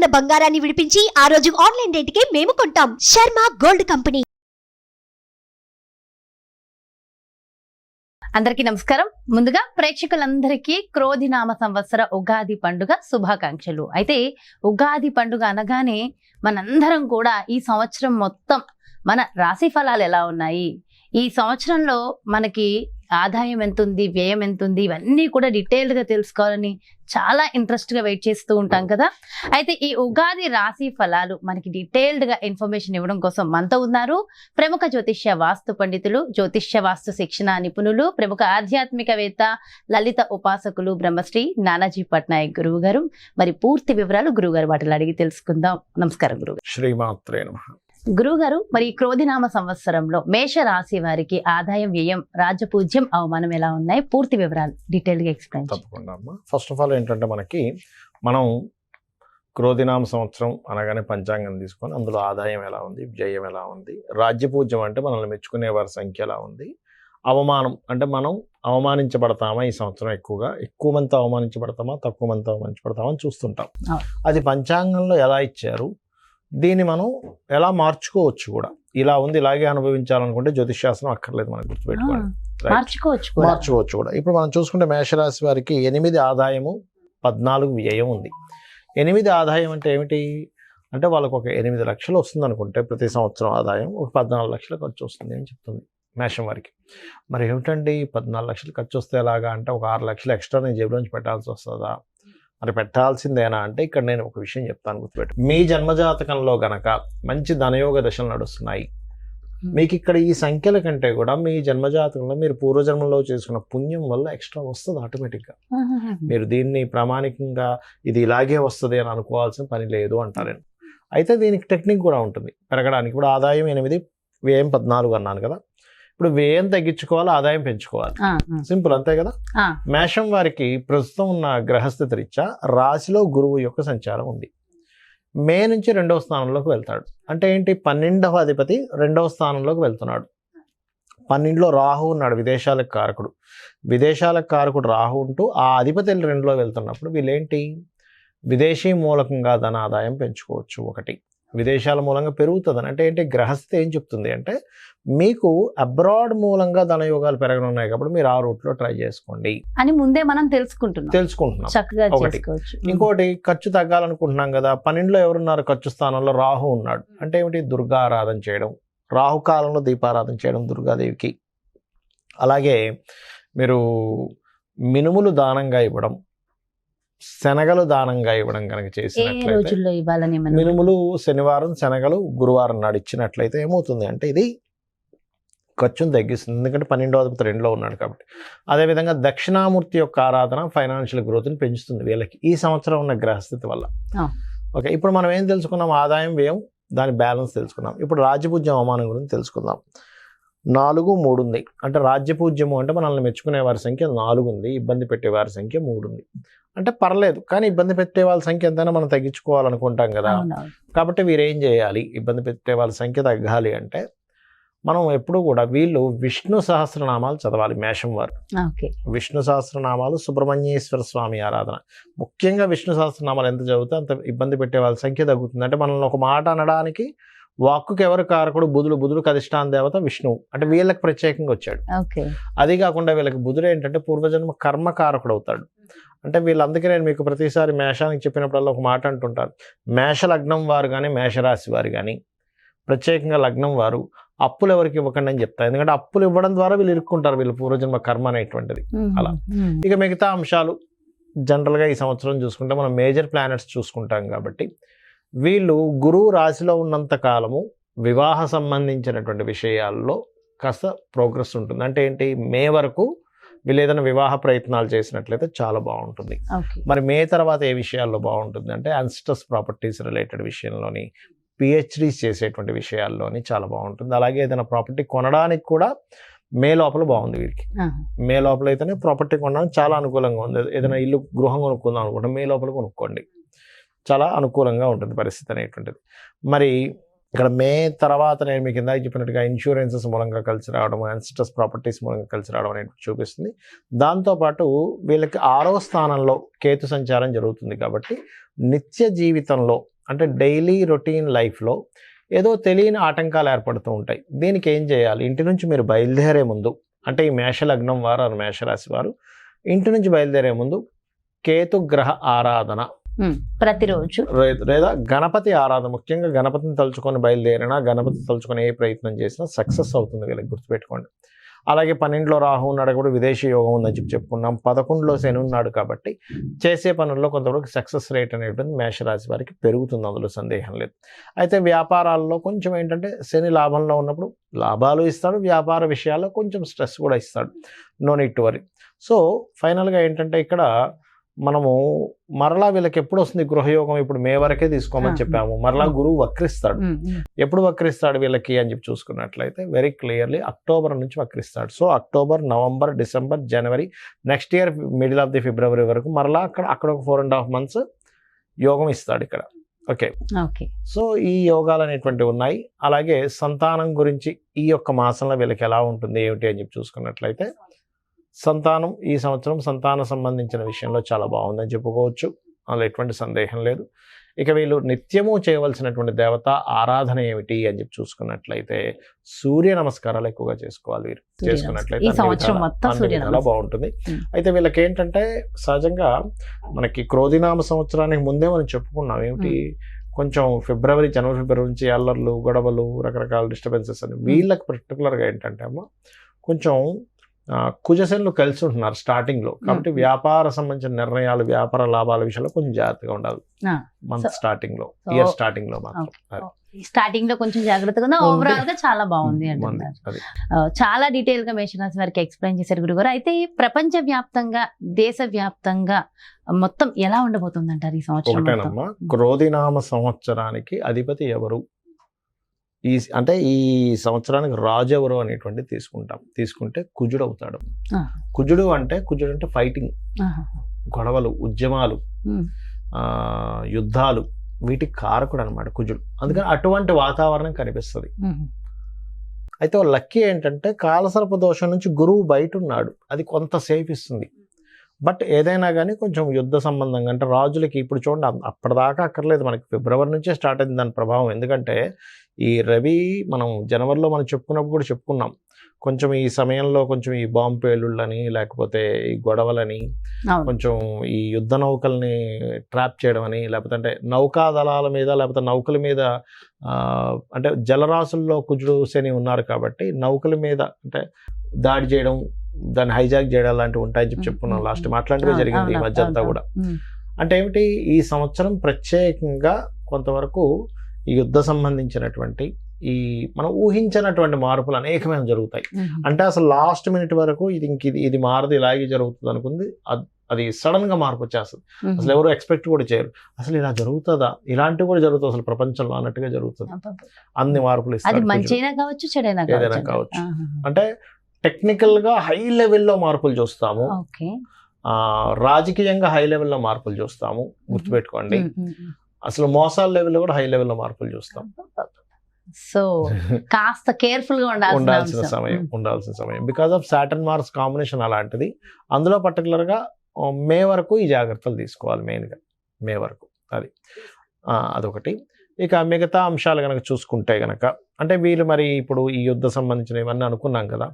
ఉన్న బంగారాన్ని విడిపించి ఆ రోజు ఆన్లైన్ రేటుకే మేము కొంటాం. Sharma gold company. అందరికీ నమస్కారం. ముందుగా ప్రేక్షకులందరికీ క్రోధినామ సంవత్సర ఉగాది పండుగ శుభాకాంక్షలు. అయితే ఉగాది పండుగ అనగానే మనందరం కూడా ఈ సంవత్సరం మొత్తం మన రాశి ఫలాలు ఎలా ఉన్నాయి, ఈ సంవత్సరంలో మనకి ఆదాయం ఎంత ఉంది, వ్యయం ఎంత ఉంది, ఇవన్నీ కూడా డీటెయిల్డ్ గా తెలుసుకోవాలని చాలా ఇంట్రెస్ట్ గా వెయిట్ చేస్తూ ఉంటాం కదా. అయితే ఈ ఉగాది రాశి ఫలాలు మనకి డీటెయిల్డ్ గా ఇన్ఫర్మేషన్ ఇవ్వడం కోసం మనతో ఉన్నారు ప్రముఖ జ్యోతిష్య వాస్తు పండితులు, జ్యోతిష్య వాస్తు శిక్షణ నిపుణులు, ప్రముఖ ఆధ్యాత్మికవేత్త, లలిత ఉపాసకులు బ్రహ్మశ్రీ నానాజీ పట్నాయక్ గురువు గారు. మరి పూర్తి వివరాలు గురువు గారు వాటిలో అడిగి తెలుసుకుందాం. నమస్కారం గురువు. శ్రీమాత్రే నమః. గురువు గారు, మరి ఈ క్రోధినామ సంవత్సరంలో మేష రాశి వారికి ఆదాయం, వ్యయం, రాజపూజ్యం, అవమానం ఎలా ఉన్నాయి, పూర్తి వివరాలు డీటెయిల్ గా ఎక్స్ప్లెయిన్. తప్పకుండా అమ్మా. ఫస్ట్ ఆఫ్ ఆల్ ఏంటంటే మనం క్రోధినామ సంవత్సరం అనగానే పంచాంగం తీసుకొని అందులో ఆదాయం ఎలా ఉంది, వ్యయం ఎలా ఉంది, రాజ్యపూజ్యం అంటే మనల్ని మెచ్చుకునే వారి సంఖ్య ఎలా ఉంది, అవమానం అంటే మనం అవమానించబడతామా ఈ సంవత్సరం, ఎక్కువ మంది అవమానించబడతామా, తక్కువ మంది అవమానించబడతామా అని చూస్తుంటాం. అది పంచాంగంలో ఎలా ఇచ్చారు, దీన్ని మనం ఎలా మార్చుకోవచ్చు కూడా. ఇలా ఉంది ఇలాగే అనుభవించాలనుకుంటే జ్యోతిష్శాస్త్రం అక్కర్లేదు, మనకు గుర్తుపెట్టుకోండి. మార్చుకోవచ్చు కూడా. ఇప్పుడు మనం చూసుకుంటే మేషరాశి వారికి 8 ఆదాయము, 14 వ్యయం ఉంది. 8 ఆదాయం అంటే ఏమిటి అంటే వాళ్ళకు ఒక 8 లక్షలు వస్తుంది అనుకుంటే ప్రతి సంవత్సరం ఆదాయం, ఒక 14 లక్షలు ఖర్చు వస్తుంది అని చెప్తుంది మేషం వారికి. మరి ఏమిటండి 14 లక్షలు ఖర్చు వస్తే ఎలాగా అంటే ఒక 6 లక్షలు ఎక్స్ట్రా నేను జేబులోంచి పెట్టాల్సి వస్తుందా? మరి పెట్టాల్సిందేనా అంటే ఇక్కడ నేను ఒక విషయం చెప్తాను, గుర్తుపెట్టు. మీ జన్మజాతకంలో గనక మంచి ధనయోగ దశలు నడుస్తున్నాయి, మీకు ఇక్కడ ఈ సంఖ్యల కంటే కూడా మీ జన్మజాతకంలో మీరు పూర్వజన్మలో చేసుకున్న పుణ్యం వల్ల ఎక్స్ట్రా వస్తుంది ఆటోమేటిక్గా. మీరు దీన్ని ప్రామాణికంగా ఇది ఇలాగే వస్తుంది అని అనుకోవాల్సిన పని లేదు అంటారండి. అయితే దీనికి టెక్నిక్ కూడా ఉంటుంది పెరగడానికి. ఇప్పుడు ఆదాయం 8, వ్యయం 14 అన్నాను కదా. ఇప్పుడు వ్యయం తగ్గించుకోవాలి, ఆదాయం పెంచుకోవాలి, సింపుల్, అంతే కదా. మేషం వారికి ప్రస్తుతం ఉన్న గ్రహస్థితి రీత్యా రాశిలో గురువు యొక్క సంచారం ఉంది. మే నుంచి 2వ స్థానంలోకి వెళ్తాడు. అంటే ఏంటి, 12వ అధిపతి 2వ స్థానంలోకి వెళ్తున్నాడు. 12లో రాహు ఉన్నాడు, విదేశాలకు కారకుడు. విదేశాలకు కారకుడు రాహు ఉంటూ ఆ అధిపతి 2లో వెళ్తున్నప్పుడు వీళ్ళేంటి, విదేశీ మూలకంగా ధన ఆదాయం పెంచుకోవచ్చు. ఒకటి, విదేశాల మూలంగా పెరుగుతుందని. అంటే ఏంటి, గ్రహస్థితి ఏం చెప్తుంది అంటే మీకు అబ్రాడ్ మూలంగా ధనయోగాలు పెరగనున్నాయి కాబట్టి మీరు ఆ రూట్లో ట్రై చేసుకోండి అని ముందే మనం తెలుసుకుంటున్నాం. ఒకటి. ఇంకోటి, ఖర్చు తగ్గాలనుకుంటున్నాం కదా, 12లో ఎవరున్నారు, ఖర్చు స్థానంలో రాహు ఉన్నాడు. అంటే ఏమిటి, దుర్గా ఆరాధన చేయడం, రాహుకాలంలో దీపారాధన చేయడం దుర్గాదేవికి. అలాగే మీరు మినుములు దానంగా ఇవ్వడం, శనగలు దానంగా ఇవ్వడం కనుక చేసినట్లయితే, మినుములు శనివారం, శనగలు గురువారం నాడు ఇచ్చినట్లయితే ఏమవుతుంది అంటే ఇది ఖర్చును తగ్గిస్తుంది. ఎందుకంటే 12వ అధిపతి 2లో ఉన్నాడు కాబట్టి. అదేవిధంగా దక్షిణామూర్తి యొక్క ఆరాధన ఫైనాన్షియల్ గ్రోత్ని పెంచుతుంది వీళ్ళకి ఈ సంవత్సరం ఉన్న గ్రహస్థితి వల్ల. ఓకే, ఇప్పుడు మనం ఏం తెలుసుకున్నాం, ఆదాయం, వ్యయం, దాని బ్యాలెన్స్ తెలుసుకున్నాం. ఇప్పుడు రాజ్యపూజ్యం, అవమానం గురించి తెలుసుకుందాం. 4, 3 ఉంది. అంటే రాజ్యపూజ్యము అంటే మనల్ని మెచ్చుకునే వారి సంఖ్య 4 ఉంది, ఇబ్బంది పెట్టే వారి సంఖ్య 3 ఉంది. అంటే పర్లేదు, కానీ ఇబ్బంది పెట్టే వాళ్ళ సంఖ్య ఎంతైనా మనం తగ్గించుకోవాలనుకుంటాం కదా. కాబట్టి వీరేం చేయాలి, ఇబ్బంది పెట్టే వాళ్ళ సంఖ్య తగ్గాలి అంటే మనం ఎప్పుడు కూడా వీళ్ళు విష్ణు సహస్రనామాలు చదవాలి. మేషం వారు విష్ణు సహస్రనామాలు, సుబ్రహ్మణ్యేశ్వర స్వామి ఆరాధన, ముఖ్యంగా విష్ణు సహస్రనామాలు ఎంత చదివితే అంత ఇబ్బంది పెట్టే వాళ్ళ సంఖ్య తగ్గుతుంది. అంటే మనల్ని ఒక మాట అనడానికి వాక్కుకి ఎవరు కారకుడు, బుధుడికి అధిష్టాన దేవత విష్ణువు. అంటే వీళ్ళకి ప్రత్యేకంగా వచ్చాడు. అది కాకుండా వీళ్ళకి బుధుడు ఏంటంటే పూర్వజన్మ కర్మకారకుడు అవుతాడు. అంటే వీళ్ళందుకే నేను మీకు ప్రతిసారి మేషానికి చెప్పినప్పుడల్లా ఒక మాట అంటుంటారు, మేష లగ్నం వారు కానీ మేషరాశి వారు కానీ, ప్రత్యేకంగా లగ్నం వారు అప్పులు ఎవరికి ఇవ్వకండి అని చెప్తారు. ఎందుకంటే అప్పులు ఇవ్వడం ద్వారా వీళ్ళు ఇరుక్కుంటారు, వీళ్ళు పూర్వజన్మ కర్మ అనేటువంటిది. అలా ఇక మిగతా అంశాలు జనరల్గా ఈ సంవత్సరం చూసుకుంటే మనం మేజర్ ప్లానెట్స్ చూసుకుంటాం కాబట్టి వీళ్ళు గురువు రాశిలో ఉన్నంత కాలము వివాహ సంబంధించినటువంటి విషయాల్లో కాస్త ప్రోగ్రెస్ ఉంటుంది. అంటే ఏంటి, మే వరకు వీళ్ళు ఏదైనా వివాహ ప్రయత్నాలు చేసినట్లయితే చాలా బాగుంటుంది. మరి మే తర్వాత ఏ విషయాల్లో బాగుంటుంది అంటే అన్స్టస్ ప్రాపర్టీస్ రిలేటెడ్ విషయంలోని, పిహెచ్డీస్ చేసేటువంటి విషయాల్లోని చాలా బాగుంటుంది. అలాగే ఏదైనా ప్రాపర్టీ కొనడానికి కూడా మే లోపల బాగుంది వీరికి. మే లోపల అయితేనే ప్రాపర్టీ కొనడానికి చాలా అనుకూలంగా ఉంది. ఏదైనా ఇల్లు, గృహం కొనుక్కుందాం అనుకుంటే మే లోపల కొనుక్కోండి, చాలా అనుకూలంగా ఉంటుంది పరిస్థితి అనేటువంటిది. మరి ఇక్కడ మే తర్వాత నేను మీకు ఇందాక చెప్పినట్టుగా ఇన్సూరెన్సెస్ మూలంగా కలిసి రావడం, యాన్సిస్టర్స్ ప్రాపర్టీస్ మూలంగా కలిసి రావడం అనేది చూపిస్తుంది. దాంతోపాటు వీళ్ళకి 6వ స్థానంలో కేతు సంచారం జరుగుతుంది కాబట్టి నిత్య జీవితంలో అంటే డైలీ రొటీన్ లైఫ్లో ఏదో తెలియని ఆటంకాలు ఏర్పడుతూ ఉంటాయి. దీనికి ఏం చేయాలి? ఇంటి నుంచి మీరు బయలుదేరే ముందు, అంటే ఈ మేషలగ్నం వారు మేషరాశి వారు ఇంటి నుంచి బయలుదేరే ముందు కేతు గ్రహ ఆరాధన ప్రతిరోజు లేదా గణపతి ఆరాధన, ముఖ్యంగా గణపతిని తలుచుకొని బయలుదేరినా, గణపతి తలుచుకొని ఏ ప్రయత్నం చేసినా సక్సెస్ అవుతుంది. వీళ్ళకి గుర్తుపెట్టుకోండి. అలాగే 12లో రాహు ఉన్నాడు కూడా విదేశీ యోగం ఉందని చెప్పుకున్నాం. 11లో శని ఉన్నాడు కాబట్టి చేసే పనుల్లో కొంతవరకు సక్సెస్ రేట్ అనేటువంటి మేషరాశి వారికి పెరుగుతుంది, అందులో సందేహం లేదు. అయితే వ్యాపారాల్లో కొంచెం ఏంటంటే శని లాభంలో ఉన్నప్పుడు లాభాలు ఇస్తాడు, వ్యాపార విషయాల్లో కొంచెం స్ట్రెస్ కూడా ఇస్తాడు. No need to worry. So ఫైనల్గా ఏంటంటే ఇక్కడ మనము మరలా వీళ్ళకి ఎప్పుడు వస్తుంది గృహయోగం? ఇప్పుడు మే వరకే తీసుకోమని చెప్పాము. మరలా గురువు వక్రిస్తాడు. ఎప్పుడు వక్రిస్తాడు వీళ్ళకి అని చెప్పి చూసుకున్నట్లయితే వెరీ క్లియర్లీ అక్టోబర్ నుంచి వక్రిస్తాడు. సో అక్టోబర్, నవంబర్, డిసెంబర్, జనవరి, next year middle of the ఫిబ్రవరి వరకు మరలా అక్కడ ఒక 4.5 months యోగం ఇస్తాడు ఇక్కడ. ఓకే. సో ఈ యోగాలు అనేటువంటివి ఉన్నాయి. అలాగే సంతానం గురించి ఈ యొక్క మాసంలో వీళ్ళకి ఎలా ఉంటుంది ఏమిటి అని చెప్పి చూసుకున్నట్లయితే సంతానం ఈ సంవత్సరం సంతానం సంబంధించిన విషయంలో చాలా బాగుందని చెప్పుకోవచ్చు, అందులో ఎటువంటి సందేహం లేదు. ఇక వీళ్ళు నిత్యము చేయవలసినటువంటి దేవత ఆరాధన ఏమిటి అని చెప్పి చూసుకున్నట్లయితే సూర్య నమస్కారాలు ఎక్కువగా చేసుకోవాలి. వీరు చేసుకున్నట్లయితే చాలా బాగుంటుంది. అయితే వీళ్ళకి ఏంటంటే సహజంగా మనకి క్రోధినామ సంవత్సరానికి ముందే మనం చెప్పుకున్నాం ఏమిటి, కొంచెం జనవరి ఫిబ్రవరి నుంచి అల్లర్లు, గొడవలు, రకరకాల డిస్టర్బెన్సెస్ అని. వీళ్ళకి పర్టికులర్గా ఏంటంటే అమ్మ కొంచెం కుజశనులు కలిసి ఉంటున్నారు స్టార్టింగ్లో, కాబట్టి వ్యాపార సంబంధించిన నిర్ణయాలు, వ్యాపార లాభాల విషయంలో కొంచెం జాగ్రత్తగా ఉండాలి. మంత్ స్టార్టింగ్లో, ఇయర్ స్టార్టింగ్లో మాత్రం స్టార్టింగ్ లో కొంచెం జాగ్రత్తగా ఉన్నా, ఓవరాల్ గా చాలా బాగుంది అంటున్నారు. చాలా డీటెయిల్ గా మేషరాశి వారికి ఎక్స్ప్లెయిన్ చేశారు గురుగారు. అయితే ప్రపంచ వ్యాప్తంగా, దేశ వ్యాప్తంగా మొత్తం ఎలా ఉండబోతుంది అంటారు ఈ సంవత్సరం? క్రోధినామ సంవత్సరానికి అధిపతి ఎవరు, అంటే ఈ సంవత్సరానికి రాజు ఎవరు అనేటువంటి తీసుకుంటే కుజుడు అవుతాడు. కుజుడు అంటే ఫైటింగ్, గొడవలు, ఉద్యమాలు, యుద్ధాలు, వీటికి కారకుడు అనమాట కుజుడు. అందుకని అటువంటి వాతావరణం కనిపిస్తుంది. అయితే లక్కీ ఏంటంటే కాలసర్ప దోషం నుంచి గురువు బయట ఉన్నాడు, అది కొంత సేఫ్ ఇస్తుంది. బట్ ఏదైనా కానీ కొంచెం యుద్ధ సంబంధంగా అంటే రాజులకి ఇప్పుడు చూడండి అప్పటిదాకా అక్కర్లేదు, మనకి ఫిబ్రవరి నుంచే స్టార్ట్ అయింది దాని ప్రభావం. ఎందుకంటే ఈ రవి మనం జనవరిలో మనం చెప్పుకున్నప్పుడు కూడా చెప్పుకున్నాం, కొంచెం ఈ సమయంలో కొంచెం ఈ బాంబు పేలుళ్ళని, లేకపోతే ఈ గొడవలని, కొంచెం ఈ యుద్ధ నౌకల్ని ట్రాప్ చేయడం అని, లేకపోతే అంటే నౌకా దళాల మీద, లేకపోతే నౌకల మీద, అంటే జలరాశుల్లో కుజుడు శని ఉన్నారు కాబట్టి నౌకల మీద అంటే దాడి చేయడం, దాన్ని హైజాక్ చేయడం లాంటివి ఉంటాయని చెప్పి చెప్పుకున్నాం లాస్ట్. అట్లాంటివే జరిగింది ఈ మధ్య అంతా కూడా. అంటే ఏమిటి, ఈ సంవత్సరం ప్రత్యేకంగా కొంతవరకు ఈ యుద్ధ సంబంధించినటువంటి ఈ మనం ఊహించినటువంటి మార్పులు అనేకమైన జరుగుతాయి. అంటే అసలు లాస్ట్ మినిట్ వరకు ఇది మారదు, ఇలాగే జరుగుతుంది అనుకుంది, అది సడన్ గా మార్పు వచ్చేస్తుంది. అసలు ఎవరు ఎక్స్పెక్ట్ కూడా చేయరు, అసలు ఇలా జరుగుతుందా, ఇలాంటివి కూడా జరుగుతుంది అసలు ప్రపంచంలో అన్నట్టుగా జరుగుతుంది. అన్ని మార్పులు ఇస్తారు, ఏదైనా కావచ్చు. అంటే టెక్నికల్ గా హై లెవెల్లో మార్పులు చూస్తాము, రాజకీయంగా హై లెవెల్లో మార్పులు చూస్తాము. గుర్తుపెట్టుకోండి, అసలు మోసాల లెవెల్లో కూడా హై లెవెల్లో మార్పులు చూస్తాం. సో కాస్త కేర్ఫుల్ గా ఉండాల్సిన సమయం because of Saturn Mars combination అలాంటిది. అందులో పర్టికులర్ గా మే వరకు ఈ జాగ్రత్తలు తీసుకోవాలి, మెయిన్గా మే వరకు. అదొకటి. ఇక మిగతా అంశాలు కనుక చూసుకుంటే కనుక అంటే వీళ్ళు మరి ఇప్పుడు ఈ యుద్ధ సంబంధించిన ఇవన్నీ అనుకున్నాం కదా,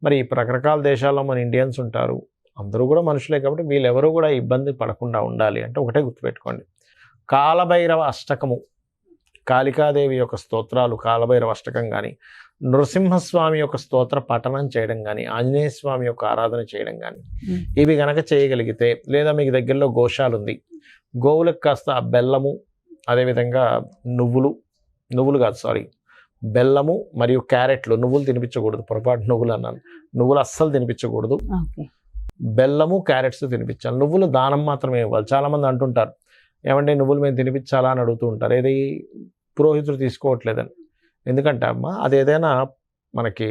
మరి రకరకాల దేశాల్లో మన ఇండియన్స్ ఉంటారు, అందరూ కూడా మనుషులే కాబట్టి వీళ్ళెవరూ కూడా ఇబ్బంది పడకుండా ఉండాలి అంటే ఒకటే గుర్తుపెట్టుకోండి, కాలభైరవ అష్టకము, కాళికాదేవి యొక్క స్తోత్రాలు, కాలభైరవ అష్టకం కానీ, నృసింహస్వామి యొక్క స్తోత్ర పఠనం చేయడం కానీ, ఆంజనేయ స్వామి యొక్క ఆరాధన చేయడం కానీ, ఇవి గనక చేయగలిగితే, లేదా మీకు దగ్గరలో గోశాల ఉంది, గోవులకు కాస్త బెల్లము, అదేవిధంగా నువ్వులు కాదు సారీ బెల్లము మరియు క్యారెట్లు, నువ్వులు తినిపించకూడదు, పొరపాటు నువ్వులు అన్నాను, నువ్వులు అస్సలు తినిపించకూడదు, బెల్లము క్యారెట్స్ తినిపించాలి. నువ్వులు దానం మాత్రమే ఇవ్వాలి. చాలామంది అంటుంటారు ఏమంటే నువ్వులు మేము తినిపించాలా అని అడుగుతూ ఉంటారు, ఏది పురోహితుడు తీసుకోవట్లేదని. ఎందుకంటే అమ్మ అది ఏదైనా మనకి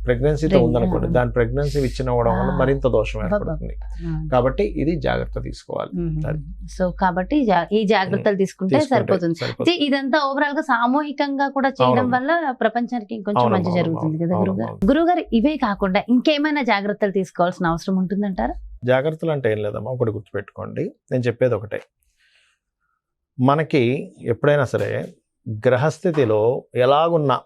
ప్రెగ్నెన్సీతో ఉందనుకోండి, దాని ప్రెగ్నెన్సీ ఇచ్చినవ్వడం వల్ల మరింత దోషం ఏర్పడుతుంది. కాబట్టి ఇది జాగ్రత్త తీసుకోవాలి. సో కాబట్టి ఈ జాగ్రత్తలు తీసుకుంటే సరిపోతుంది. ఇదంతా ఓవరాల్ గా సామూహికంగా కూడా చేయడం వల్ల ప్రపంచానికి ఇంకొంచెం మంచి జరుగుతుంది కదా గురుగారు. గురుగారు ఇవే కాకుండా ఇంకేమైనా జాగ్రత్తలు తీసుకోవాల్సిన అవసరం ఉంటుందంటారా? జాగ్రత్తలు అంటే ఏం లేదమ్మా, ఒకటి గుర్తుపెట్టుకోండి, నేను చెప్పేది ఒకటే. మనకి ఎప్పుడైనా సరే గ్రహస్థితిలో ఎలాగున్నా,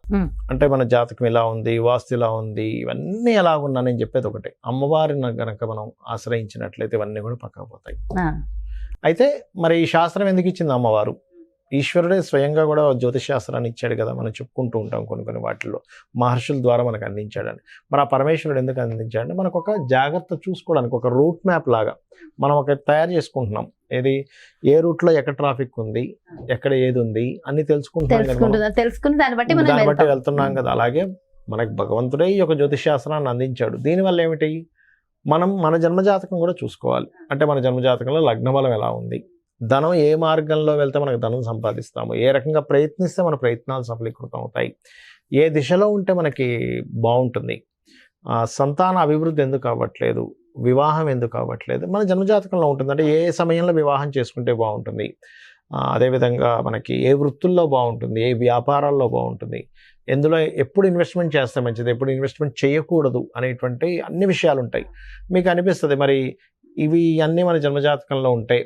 అంటే మన జాతకం ఇలా ఉంది, వాస్తు ఇలా ఉంది, ఇవన్నీ ఎలాగున్నా నేను చెప్పేది ఒకటే, అమ్మవారిని గనక మనం ఆశ్రయించినట్లయితే ఇవన్నీ కూడా పక్కకు పోతాయి. అయితే మరి ఈ శాస్త్రం ఎందుకు ఇచ్చింది అమ్మవారు? ఈశ్వరుడే స్వయంగా కూడా జ్యోతిష్ శాస్త్రాన్ని ఇచ్చాడు కదా, మనం చెప్పుకుంటూ ఉంటాం కొన్ని వాటిల్లో మహర్షుల ద్వారా మనకు అందించాడని. మరి ఆ పరమేశ్వరుడు ఎందుకు అందించాడంటే మనకు ఒక జాగ్రత్త చూసుకోవడానికి, ఒక రూట్ మ్యాప్ లాగా మనం ఒక తయారు చేసుకుంటున్నాం. ఏది, ఏ రూట్ లో ఎక్కడ ట్రాఫిక్ ఉంది, ఎక్కడ ఏది ఉంది అని తెలుసుకుని దాన్ని బట్టి వెళ్తున్నాం కదా. అలాగే మనకు భగవంతుడే ఈ యొక్క జ్యోతిష్ శాస్త్రాన్ని అందించాడు. దీనివల్ల ఏమిటి, మనం మన జన్మజాతకం కూడా చూసుకోవాలి. అంటే మన జన్మజాతకంలో లగ్నబలం ఎలా ఉంది, ధనం ఏ మార్గంలో వెళ్తే మనకు ధనం సంపాదిస్తాము, ఏ రకంగా ప్రయత్నిస్తే మన ప్రయత్నాలు సఫలీకృతం అవుతాయి, ఏ దిశలో ఉంటే మనకి బాగుంటుంది, సంతాన అభివృద్ధి ఎందుకు అవ్వట్లేదు, వివాహం ఎందుకు అవ్వట్లేదు, మన జన్మజాతకంలో ఉంటుంది. అంటే ఏ సమయంలో వివాహం చేసుకుంటే బాగుంటుంది, అదేవిధంగా మనకి ఏ వృత్తుల్లో బాగుంటుంది, ఏ వ్యాపారాల్లో బాగుంటుంది, ఎందులో ఎప్పుడు ఇన్వెస్ట్మెంట్ చేస్తే మంచిది, ఎప్పుడు ఇన్వెస్ట్మెంట్ చేయకూడదు అనేటువంటి అన్ని విషయాలు ఉంటాయి. మీకు అనిపిస్తుంది మరి ఇవి అన్నీ మన జన్మజాతకంలో ఉంటాయి,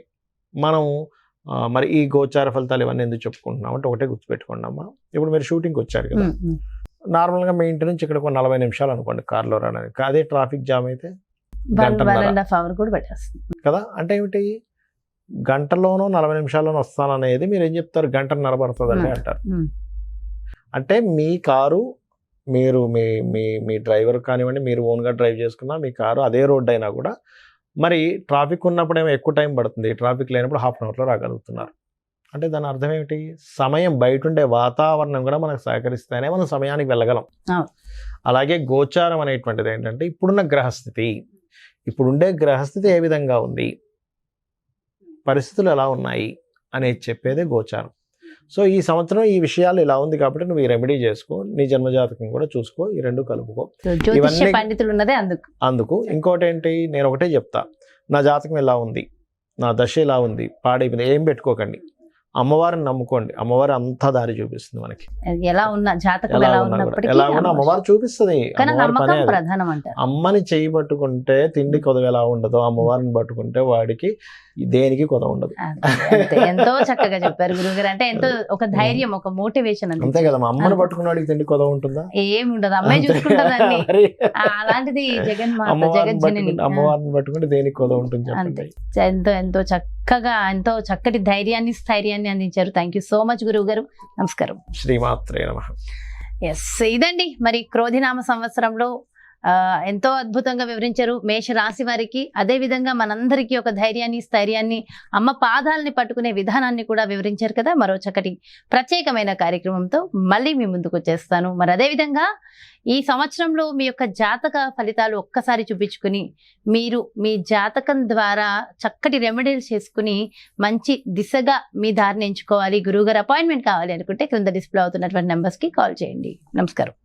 మనం మరి ఈ గోచార ఫలితాలు ఇవన్నీ ఎందుకు చెప్పుకుంటున్నాం అంటే ఒకటే గుర్తుపెట్టుకోండి అమ్మా. ఇప్పుడు మీరు షూటింగ్కి వచ్చారు కదా, నార్మల్గా మీ ఇంటి నుంచి ఇక్కడ 40 నిమిషాలు అనుకోండి కార్లో రావడానికి, అదే ట్రాఫిక్ జామ్ అయితే కదా. అంటే ఏమిటి, గంటలోనో 40 నిమిషాల్లోనో వస్తాననేది మీరు ఏం చెప్తారు, గంటన్నర పడుతుందండి అంటారు. అంటే మీ కారు, మీరు మీ డ్రైవర్ కానివ్వండి, మీరు ఓన్గా డ్రైవ్ చేసుకున్నా మీ కారు అదే రోడ్డు అయినా కూడా మరి ట్రాఫిక్ ఉన్నప్పుడేమో ఎక్కువ టైం పడుతుంది, ట్రాఫిక్ లేనప్పుడు హాఫ్ అన్ అవర్లో రాగలుగుతున్నారు. అంటే దాని అర్థం ఏమిటి, సమయం, బయట ఉండే వాతావరణం కూడా మనకు సహకరిస్తేనే మనం సమయానికి వెళ్ళగలం. అలాగే గోచారం అనేటువంటిది ఏంటంటే ఇప్పుడున్న గ్రహస్థితి, ఇప్పుడుండే గ్రహస్థితి ఏ విధంగా ఉంది, పరిస్థితులు ఎలా ఉన్నాయి అనేది చెప్పేదే గోచారం. సో ఈ సంవత్సరం ఈ విషయాలు ఇలా ఉంది కాబట్టి నువ్వు ఈ రెమెడీ చేసుకో, నీ జన్మజాతకం కూడా చూసుకో, ఈ రెండు కలుపుకో. అందుకు ఇంకోటి ఏంటి, నేను ఒకటే చెప్తా, నా జాతకం ఎలా ఉంది, నా దశ ఎలా ఉంది, పాడైపోయింది, ఏం పెట్టుకోకండి, అమ్మవారిని నమ్ముకోండి, అమ్మవారి అంతా దారి చూపిస్తుంది మనకి. ఎలా ఉన్నా జాతకం ఎలా ఉన్నా అమ్మవారు చూపిస్తుంది. అమ్మని చేయి పట్టుకుంటే తిండి కొదవ ఎలా ఉండదో, అమ్మవారిని పట్టుకుంటే వాడికి దేనికి కొదవ ఉండదు. ఎంతో చక్కగా చెప్పారు గురుగారు. అంటే ఎంతో ఒక ధైర్యం, ఒక మోటివేషన్ అంతే కదా. అమ్మని పట్టుకున్నాడికి తిండి కొదవ ఉంటుందా? ఏమి ఉండదు, అమ్మాయి చూసుకుంటుందండి. అలాంటిది అమ్మవారిని పట్టుకుంటే దేనికి కొదవ ఉంటుంది? ఎంతో చక్కగా, ఎంతో చక్కటి ధైర్యాన్ని, స్థైర్యాన్ని అందించారు. థ్యాంక్ యూ సో మచ్ గురువు గారు. నమస్కారం. శ్రీమాత్రే నమః. ఎస్, ఇదండి మరి క్రోధినామ సంవత్సరంలో ఎంతో అద్భుతంగా వివరించారు మేష రాశి వారికి. అదే విధంగా మనందరికీ ఒక ధైర్యాన్ని, స్థైర్యాన్ని, అమ్మ పాదాలని పట్టుకునే విధానాన్ని కూడా వివరించారు కదా. మరో చక్కటి ప్రత్యేకమైన కార్యక్రమంతో మళ్ళీ మీ ముందుకు వచ్చేస్తాను. మరి అదే విధంగా ఈ సంవత్సరంలో మీ యొక్క జాతక ఫలితాలు ఒక్కసారి చూపించుకుని మీరు మీ జాతకం ద్వారా చక్కటి రెమెడీలు చేసుకుని మంచి దిశగా మీ దారిని ఎంచుకోవాలి, గురువుగారు అపాయింట్మెంట్ కావాలి అనుకుంటే క్రింద డిస్ప్లే అవుతున్నటువంటి నెంబర్స్కి కాల్ చేయండి. నమస్కారం.